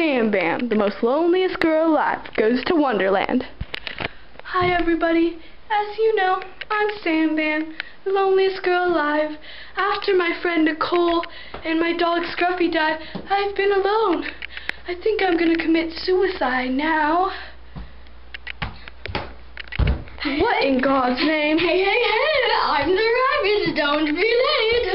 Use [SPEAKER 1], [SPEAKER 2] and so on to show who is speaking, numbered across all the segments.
[SPEAKER 1] Sam Bam, the most loneliest girl alive, goes to Wonderland. Hi everybody, as you know, I'm Sam Bam, the loneliest girl alive. After my friend Nicole and my dog Scruffy died, I've been alone. I think I'm gonna commit suicide now. What in God's name?
[SPEAKER 2] Hey, I'm the rabbit. Don't be late.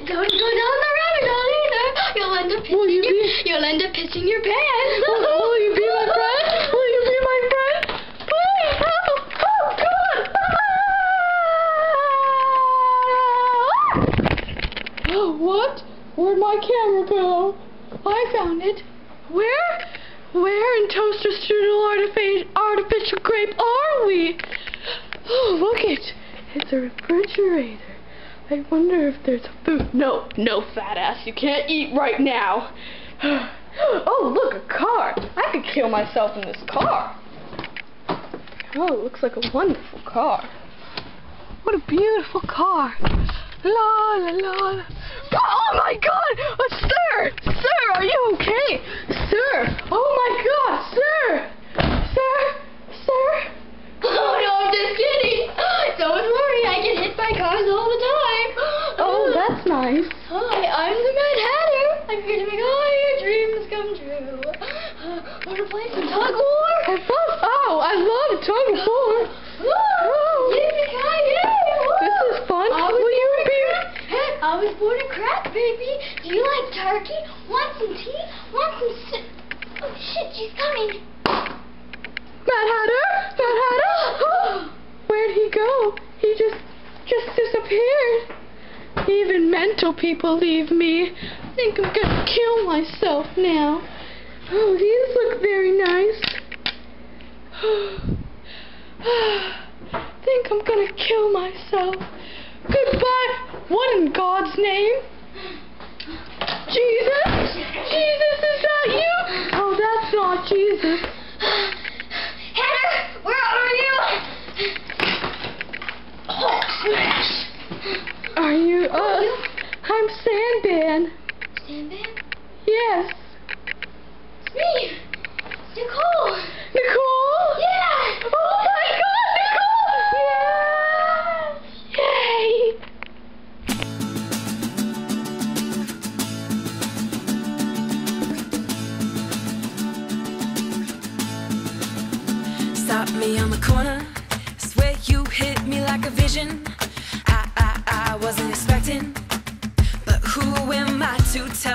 [SPEAKER 2] Don't go down the rabbit hole either. You'll end up pissing your pants.
[SPEAKER 1] Will you be my friend? Will you be my friend? Please help! Oh God! Oh, what? Where'd my camera go? I found it. Where? Where in Toaster Strudel Artificial Grape are we? Oh, look it. It's a refrigerator. I wonder if there's food. No, fat ass. You can't eat right now. Oh, look, a car. I could kill myself in this car. Oh, it looks like a wonderful car. What a beautiful car. La, la, la. Oh, my God. Sir, are you okay? Sir. Oh, my God, sir. Sir.
[SPEAKER 2] Oh, no, I'm just kidding. Don't worry, I get hit by cars all the time.
[SPEAKER 1] Oh, that's nice.
[SPEAKER 2] Hi, I'm the Mad Hatter. I'm here to make all your dreams come true. Want to play some tug of war?
[SPEAKER 1] I love tug of war. This is fun.
[SPEAKER 2] I was born a crack baby. Do you like turkey? Want some tea? Want some soup? Oh shit, she's coming.
[SPEAKER 1] Mad Hatter? Where'd he go? He just disappeared. Even mental people leave me. I think I'm gonna kill myself now. Oh, these look very nice. I think I'm gonna kill myself. Goodbye. What in God's name? Jesus? Jesus, is that you? Oh, that's not Jesus.
[SPEAKER 2] Hatter, where are you? Oh, smash.
[SPEAKER 1] Are you, I'm Sandman.
[SPEAKER 2] Sandman?
[SPEAKER 1] Yes.
[SPEAKER 2] It's me. Nicole.
[SPEAKER 1] Nicole?
[SPEAKER 2] Yeah.
[SPEAKER 1] Oh my God, Nicole! Yeah. Yay!
[SPEAKER 3] Stop me on the corner, swear you hit me like a vision. I wasn't expecting, but who am I to tell